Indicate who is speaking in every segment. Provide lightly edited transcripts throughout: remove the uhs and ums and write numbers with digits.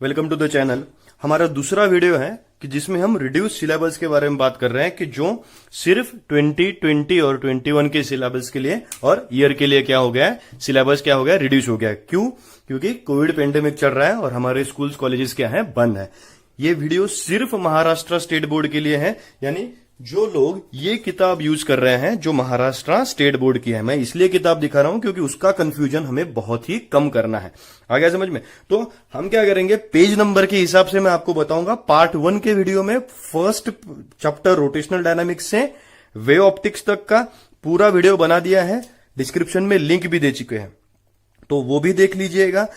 Speaker 1: Welcome to the channel. हमारा दूसरा video है कि जिसमें हम रिड्यूस सिलेबस के बारे में बात कर रहे हैं कि जो सिर्फ 2020 और 21 के सिलेबस के लिए और ईयर के लिए क्या हो गया है, सिलेबस क्या हो गया, रिड्यूस हो गया है। क्यों? क्योंकि कोविड पेंडेमिक चल रहा है और हमारे स्कूल्स कॉलेजेस क्या है, बंद है। ये वीडियो सिर्फ महाराष्ट्र स्टेट बोर्ड के लिए है, यानी जो लोग ये किताब यूज कर रहे हैं जो महाराष्ट्र स्टेट बोर्ड की है। मैं इसलिए किताब दिखा रहा हूं क्योंकि उसका कंफ्यूजन हमें बहुत ही कम करना है। आ गया समझ में? तो हम क्या करेंगे, पेज नंबर के हिसाब से मैं आपको बताऊंगा। पार्ट 1 के वीडियो में फर्स्ट चैप्टर रोटेशनल डायनामिक्स से वेव ऑप्टिक्स तक का पूरा वीडियो बना दिया है, डिस्क्रिप्शन में लिंक भी दे चुके हैं, तो वो भी देख लीजिएगा।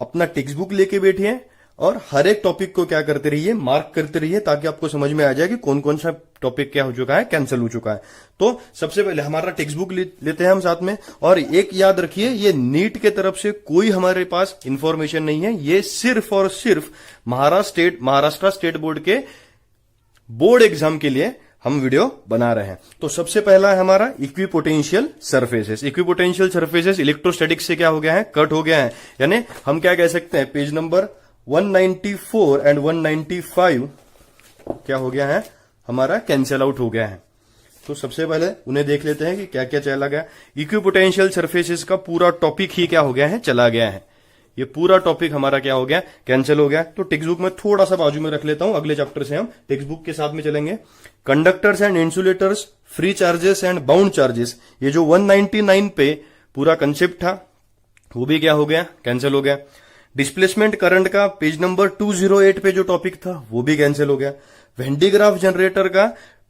Speaker 1: अपना टेक्स्ट बुक लेके बैठिए और हर एक टॉपिक को क्या करते रहिए, मार्क करते रहिए, ताकि आपको समझ में आ जाए कि कौन कौन सा टॉपिक क्या हो चुका है, कैंसिल हो चुका है। तो सबसे पहले हमारा टेक्स्ट बुक लेते हैं हम साथ में। और एक याद रखिए, ये नीट के तरफ से कोई हमारे पास इंफॉर्मेशन नहीं है, ये सिर्फ और सिर्फ महाराष्ट्र स्टेट बोर्ड के बोर्ड एग्जाम के लिए हम वीडियो बना रहे हैं। तो सबसे पहला है हमारा equipotential surfaces. Equipotential surfaces electrostatics से क्या हो गया है, कट हो गया है। यानी हम क्या कह सकते हैं, पेज नंबर 194 एंड 195 क्या हो गया है, हमारा कैंसिल आउट हो गया है। तो सबसे पहले उन्हें देख लेते हैं कि क्या क्या चला गया। इक्विपोटेंशियल सरफेसेस का पूरा टॉपिक ही क्या हो गया है, चला गया है। ये पूरा टॉपिक हमारा क्या हो गया, कैंसिल हो गया। तो टेक्स्ट बुक में थोड़ा सा बाजू में रख लेता हूं, अगले चैप्टर से हम टेक्स्ट बुक के साथ में चलेंगे। Conductors and insulators, free charges and bound charges, ये जो 199 पे पूरा कंसेप्ट था वो भी क्या हो गया, कैंसिल हो गया। डिस्प्लेसमेंट करंट का पेज नंबर 208 पे जो टॉपिक था वो भी कैंसिल हो गया। वेंडिग्राफ जनरेटर का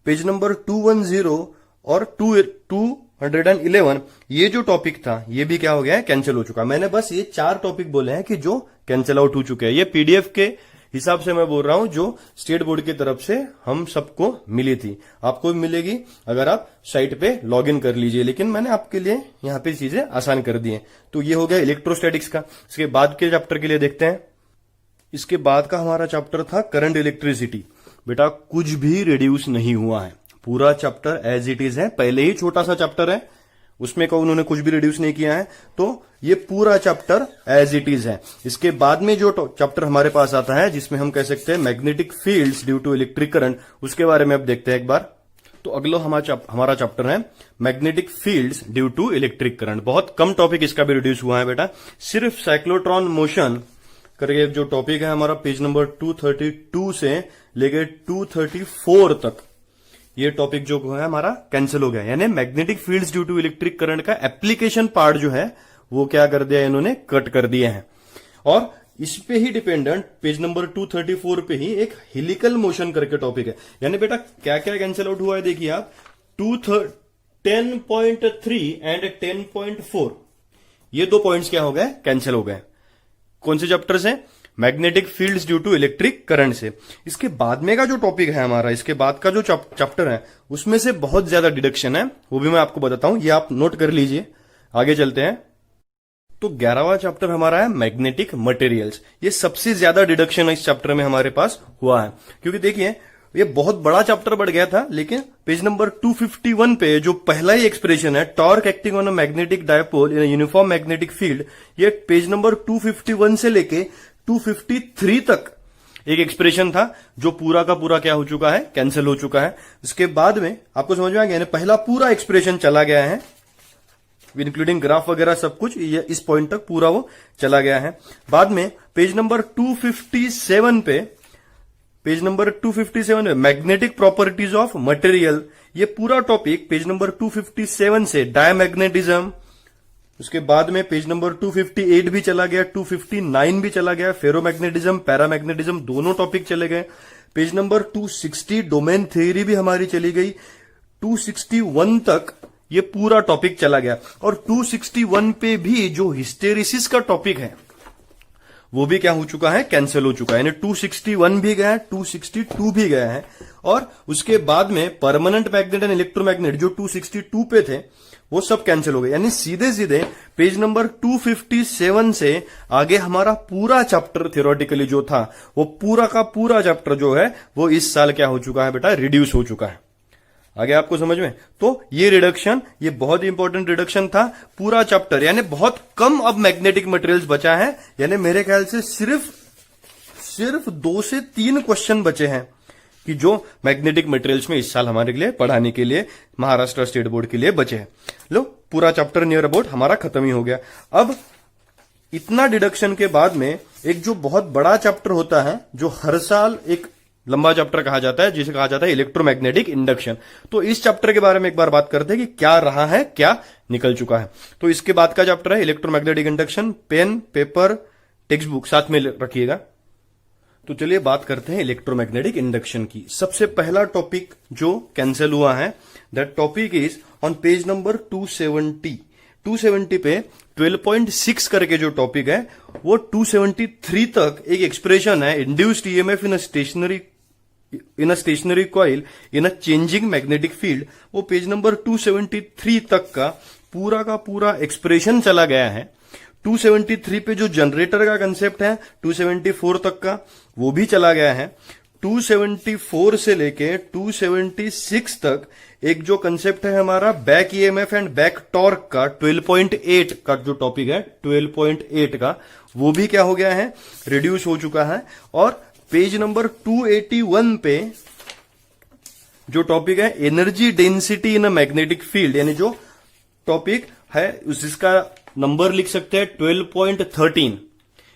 Speaker 1: पेज नंबर 210 और 211 ये जो टॉपिक था ये भी क्या हो गया है, कैंसिल हो चुका। मैंने बस ये 4 टॉपिक बोले हैं कि जो कैंसिल आउट हो चुके हैं। ये पीडीएफ के हिसाब से मैं बोल रहा हूं जो स्टेट बोर्ड की तरफ से हम सबको मिली थी। आपको भी मिलेगी अगर आप साइट पे लॉगिन कर लीजिए, लेकिन मैंने आपके लिए यहां पे चीजें आसान कर दी हैं। तो ये हो गया इलेक्ट्रोस्टैटिक्स का। इसके बाद के चैप्टर के लिए देखते हैं। इसके बाद का हमारा चैप्टर था करंट इलेक्ट्रिसिटी। बेटा कुछ भी रिड्यूस नहीं हुआ है, पूरा चैप्टर एज इट इज है। पहले ही छोटा सा चैप्टर है, उसमें का उन्होंने कुछ भी रिड्यूस नहीं किया है, तो ये पूरा चैप्टर एज इट इज है। इसके बाद में जो चैप्टर हमारे पास आता है जिसमें हम कह सकते हैं magnetic fields due to electric current, उसके बारे में अब देखते हैं एक बार। तो अगला हमारा चैप्टर है magnetic fields due to electric current. बहुत कम टॉपिक इसका भी रिड्यूस हुआ है बेटा। सिर्फ साइक्लोट्रॉन मोशन करके जो टॉपिक है हमारा पेज नंबर 232 से लेकर 234 तक, ये टॉपिक जो है हमारा कैंसिल हो गया। यानी magnetic fields due to electric current का एप्लीकेशन पार्ट जो है वो क्या कर दिया, इन्होंने कट कर दिए हैं। और इस पे ही डिपेंडेंट पेज नंबर 234 पे ही एक हेलिकल मोशन करके टॉपिक है। यानी बेटा क्या क्या कैंसिल आउट हुआ है, देखिए आप 10.3 एंड 10.4 ये 2 पॉइंट्स क्या हो गए, कैंसिल हो गए। कौन से चैप्टर से? Magnetic fields due to electric current से। इसके बाद में का जो टॉपिक है हमारा, इसके बाद का जो चैप्टर है उसमें से बहुत ज्यादा डिडक्शन है, वो भी मैं आपको बताता हूं, ये आप नोट कर लीजिए। आगे चलते हैं। तो 11वां चैप्टर हमारा है मैग्नेटिक मटेरियल्स। ये सबसे ज्यादा डिडक्शन इस चैप्टर में हमारे पास हुआ है, क्योंकि देखिए ये बहुत बड़ा चैप्टर बढ़ गया था, लेकिन पेज नंबर 251 पे जो पहला ही एक्सप्रेशन है, torque acting on a magnetic dipole in uniform magnetic field, ये पेज नंबर 251 से लेके 253 तक एक एक्सप्रेशन था जो पूरा का पूरा क्या हो चुका है, कैंसिल हो चुका है। इसके बाद में आपको समझ में आ गया, पहला पूरा एक्सप्रेशन चला गया है इंक्लूडिंग ग्राफ वगैरह सब कुछ, ये इस पॉइंट तक पूरा वो चला गया है। बाद में पेज नंबर 257 पे मैग्नेटिक प्रॉपर्टीज ऑफ मटेरियल, ये पूरा टॉपिक पेज नंबर 257 से डायमैग्नेटिज्म, उसके बाद में पेज नंबर 258 भी चला गया, 259 भी चला गया, फेरोमैग्नेटिज्म, पैरामैग्नेटिज्म दोनों टॉपिक चले गए। पेज नंबर 260 डोमेन थ्योरी भी हमारी चली गई, 261 तक ये पूरा टॉपिक चला गया। और 261 पे भी जो हिस्टेरिसिस का टॉपिक है वो भी क्या हो चुका है, कैंसिल हो चुका है। यानी 261 भी गया है, 262 भी गया है। और उसके बाद में परमानेंट मैग्नेट एंड इलेक्ट्रोमैग्नेट जो 262 पे थे वो सब कैंसिल हो गए। यानी सीधे सीधे पेज नंबर 257 से आगे हमारा पूरा चैप्टर थियोरेटिकली जो था वो पूरा का पूरा चैप्टर जो है वो इस साल क्या हो चुका है बेटा, रिड्यूस हो चुका है। आगे आपको समझ में? तो ये रिडक्शन, ये बहुत ही इंपॉर्टेंट रिडक्शन था पूरा चैप्टर। यानी बहुत कम अब मैग्नेटिक मटेरियल्स बचा है, यानी मेरे ख्याल से सिर्फ 2 से 3 क्वेश्चन बचे हैं कि जो मैग्नेटिक मटेरियल्स में इस साल हमारे लिए पढ़ाने के लिए महाराष्ट्र स्टेट बोर्ड के लिए बचे हैं। लो, पूरा चैप्टर नियर अबाउट हमारा खत्म ही हो गया। अब इतना डिडक्शन के बाद में एक जो बहुत बड़ा चैप्टर होता है, जो हर साल एक लंबा चैप्टर कहा जाता है, जिसे कहा जाता है इलेक्ट्रोमैग्नेटिक इंडक्शन। तो इस चैप्टर के बारे में एक बार बात करते हैं कि क्या रहा है, क्या निकल चुका है। तो इसके बाद का चैप्टर है electromagnetic induction. Pen, paper, textbook साथ में रखिएगा। तो चलिए बात करते हैं इलेक्ट्रोमैग्नेटिक इंडक्शन की। सबसे पहला टॉपिक जो कैंसिल हुआ है, that topic is on page number 270 पे 12.6 करके जो टॉपिक है, वो 273 तक एक एक्सप्रेशन है, induced EMF in a stationary coil in a changing magnetic field. वो पेज नंबर 273 तक का पूरा एक्सप्रेशन चला गया है। 273 पे जो जनरेटर का कंसेप्ट है 274 तक का वो भी चला गया है। 274 से लेके 276 तक एक जो कंसेप्ट है हमारा back EMF and back torque का 12.8 का जो टॉपिक है 12.8 का, वो भी क्या हो गया है, रिड्यूस हो चुका है। और पेज नंबर 281 पे जो टॉपिक है energy density in a magnetic field, यानी जो टॉपिक है जिसका नंबर लिख सकते हैं 12.13,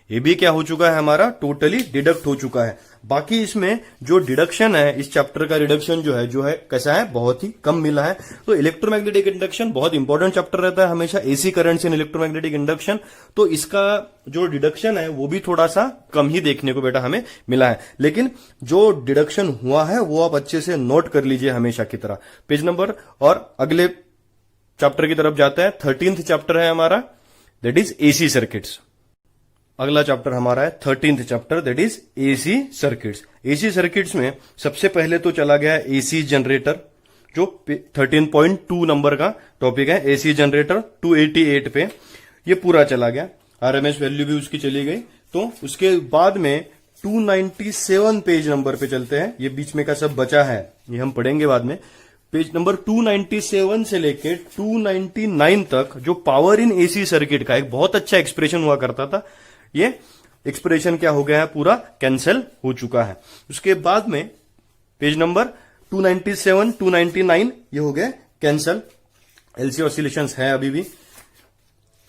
Speaker 1: ये भी क्या हो चुका है हमारा, टोटली डिडक्ट हो चुका है। बाकी इसमें जो डिडक्शन है, इस चैप्टर का रिडक्शन जो है कैसा है, बहुत ही कम मिला है। तो इलेक्ट्रोमैग्नेटिक इंडक्शन बहुत इंपॉर्टेंट चैप्टर रहता है हमेशा, AC currents in electromagnetic induction. तो इसका जो डिडक्शन है वो भी थोड़ा सा कम ही देखने को बेटा हमें मिला है, लेकिन जो डिडक्शन हुआ है वो आप अच्छे से नोट कर लीजिए हमेशा की तरह। पेज नंबर और अगले चैप्टर की तरफ जाता है। 13th चैप्टर है हमारा, दैट इज एसी सर्किट्स। अगला चैप्टर हमारा है 13th chapter, that is AC circuits. AC circuits में सबसे पहले तो चला गया एसी जनरेटर, जो 13.2 नंबर का टॉपिक है। एसी जनरेटर 288 पे ये पूरा चला गया, आरएमएस वैल्यू भी उसकी चली गई। तो उसके बाद में 297 पेज नंबर पे चलते हैं। ये बीच में का सब बचा है, ये हम पढ़ेंगे बाद में। पेज नंबर 297 से लेके 299 तक जो पावर इन एसी सर्किट का एक बहुत अच्छा एक्सप्रेशन हुआ करता था, ये एक्सप्रेशन क्या हो गया है, पूरा कैंसिल हो चुका है। उसके बाद में पेज नंबर 297, 299 ये हो गए कैंसिल। एलसी ऑसिलेशंस है अभी भी।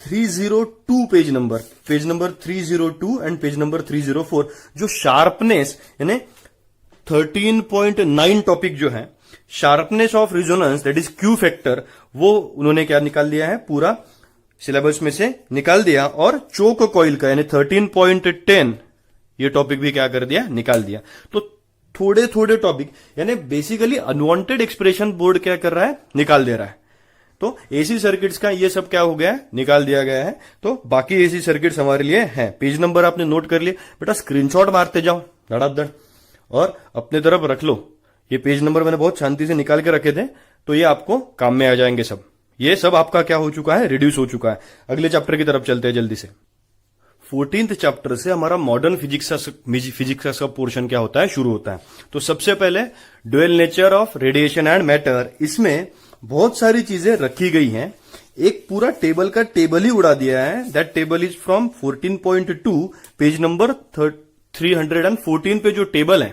Speaker 1: 302 page number 302 and page number 304 जो शार्पनेस यानी 13.9 टॉपिक जो है, sharpness of resonance that is Q factor, वो उन्होंने क्या निकाल दिया है, पूरा सिलेबस में से निकाल दिया। और चोक कॉइल का यानी 13.10 ये टॉपिक भी क्या कर दिया, निकाल दिया। तो थोड़े थोड़े टॉपिक यानी बेसिकली अनवांटेड एक्सप्रेशन बोर्ड क्या कर रहा है, निकाल दे रहा है। तो एसी सर्किट्स का ये सब क्या हो गया है, निकाल दिया गया है। तो बाकी एसी सर्किट्स हमारे लिए हैं। पेज नंबर आपने नोट कर लिए बेटा, स्क्रीनशॉट मारते जाओ धड़ाधड़ और अपने तरफ रख लो। ये पेज नंबर मैंने बहुत शांति से निकाल के रखे थे, तो ये आपको काम में आ जाएंगे सब। ये सब आपका क्या हो चुका है, रिड्यूस हो चुका है। अगले चैप्टर की तरफ चलते हैं जल्दी से। 14th चैप्टर से हमारा मॉडर्न फिजिक्स का पोर्शन क्या होता है, शुरू होता है। तो सबसे पहले dual nature of radiation and matter, इसमें बहुत सारी चीजें रखी गई हैं। एक पूरा टेबल का टेबल ही उड़ा दिया है। That table is from 14.2 page number 314 पे जो टेबल है,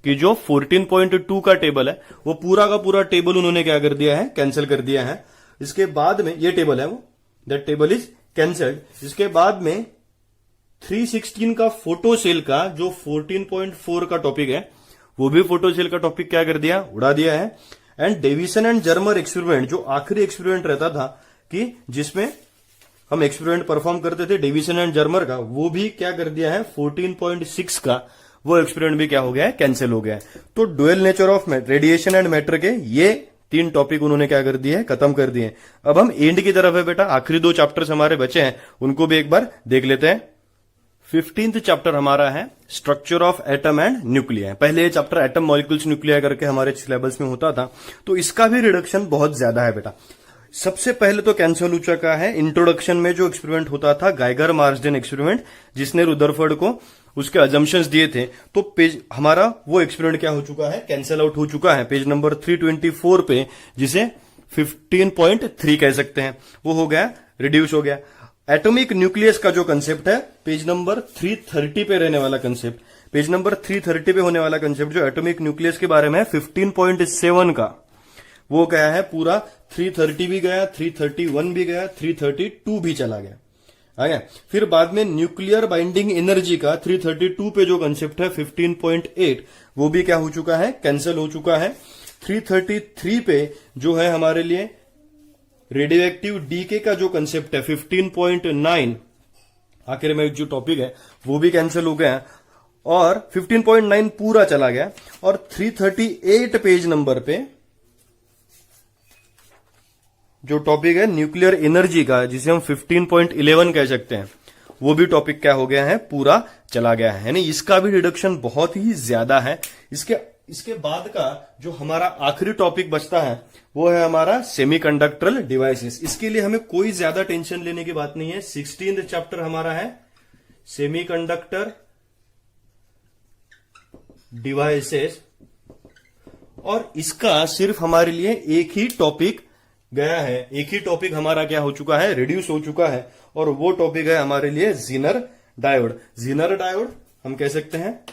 Speaker 1: कि जो 14.2 का टेबल है वो पूरा का पूरा टेबल उन्होंने क्या कर दिया है, कैंसिल कर दिया है। इसके बाद में ये टेबल है वो, दैट टेबल इज कैंसल्ड। इसके बाद में 316 का फोटो सेल का जो 14.4 का टॉपिक है, वो भी फोटो सेल का टॉपिक क्या कर दिया, उड़ा दिया है। And Davisson and Germer experiment, जो आखिरी एक्सपेरिमेंट रहता था कि जिसमें हम एक्सपेरिमेंट परफॉर्म करते थे डेविसन एंड जर्मर का, वो भी क्या कर दिया है 14.6 का, वो एक्सपेरिमेंट भी क्या हो गया है, कैंसिल हो गया है। तो dual nature of radiation and matter के ये 3 टॉपिक उन्होंने क्या कर दिए, खत्म कर दिए। अब हम एंड की तरफ है बेटा, आखिरी 2 चैप्टर्स हमारे बचे हैं, उनको भी एक बार देख लेते हैं। 15th चैप्टर हमारा है structure of atom and nuclei. पहले ये चैप्टर एटम मॉलिक्यूल्स न्यूक्लिया करके हमारे सिलेबस में होता था, तो इसका भी रिडक्शन बहुत ज्यादा है बेटा। सबसे पहले तो कैंसिल हो चुका है इंट्रोडक्शन में जो एक्सपेरिमेंट होता था, गाइगर मार्सडेन एक्सपेरिमेंट, जिसने रुदरफोर्ड को उसके अजम्पशंस दिए थे। तो पेज हमारा वो एक्सपेरिमेंट क्या हो चुका है, कैंसिल आउट हो चुका है। पेज नंबर 324 पे, जिसे 15.3 कह सकते हैं, वो हो गया, रिड्यूस हो गया। एटॉमिक न्यूक्लियस का जो कंसेप्ट है पेज नंबर 330 पे रहने वाला कंसेप्ट, पेज नंबर 330 पे होने वाला कंसेप्ट जो एटॉमिक न्यूक्लियस के बारे में है 15.7 का, वो गया है पूरा। 330 भी गया, 331 भी गया, 332 भी चला गया। आ गया। फिर बाद में न्यूक्लियर बाइंडिंग एनर्जी का 332 पे जो कंसेप्ट है 15.8, वो भी क्या हो चुका है, कैंसिल हो चुका है। 333 पे जो है हमारे लिए रेडियो एक्टिव डीके का जो कंसेप्ट है 15.9, आखिर में जो टॉपिक है वो भी कैंसिल हो गया और 15.9 पूरा चला गया। और 338 पेज नंबर पे जो टॉपिक है न्यूक्लियर एनर्जी का, जिसे हम 15.11 कह सकते हैं, वो भी टॉपिक क्या हो गया है, पूरा चला गया है। यानी इसका भी रिडक्शन बहुत ही ज्यादा है। इसके बाद का जो हमारा आखिरी टॉपिक बचता है वो है हमारा सेमीकंडक्टर डिवाइसेस। इसके लिए हमें कोई ज्यादा टेंशन लेने की बात नहीं है। 16th चैप्टर हमारा है सेमीकंडक्टर डिवाइसेस और इसका सिर्फ हमारे लिए एक ही टॉपिक गया है, एक ही टॉपिक हमारा क्या हो चुका है, रिड्यूस हो चुका है और वो टॉपिक है हमारे लिए जीनर डायोड। जीनर डायोड हम कह सकते हैं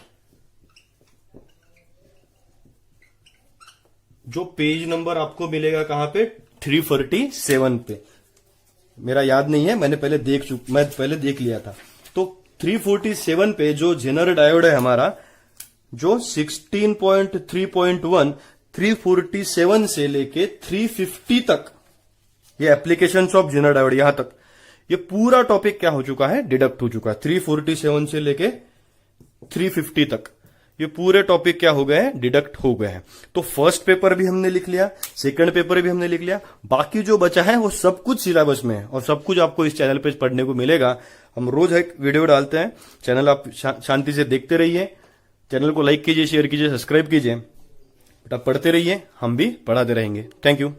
Speaker 1: जो पेज नंबर आपको मिलेगा कहां पे, 347 पे। मेरा याद नहीं है, मैं पहले देख लिया था। तो 347 पे जो जेनर डायोड है हमारा, जो 16.3.1 347 से लेके 350 तक, ये एप्लीकेशंस ऑफ जेनर डायोड यहां तक, ये पूरा टॉपिक क्या हो चुका है, डिडक्ट हो चुका है। 347 से लेके 350 तक ये पूरे टॉपिक क्या हो गए हैं, डिडक्ट हो गए हैं। तो फर्स्ट पेपर भी हमने लिख लिया, सेकंड पेपर भी हमने लिख लिया, बाकी जो बचा है वो सब कुछ सिलेबस में है और सब कुछ आपको इस चैनल पे पढ़ने को मिलेगा। हम रोज एक वीडियो डालते हैं, चैनल आप शांति से देखते रहिए, चैनल को लाइक कीजिए, शेयर कीजिए, सब्सक्राइब कीजिए, बेटा पढ़ते रहिए, हम भी पढ़ाते रहेंगे। Thank you.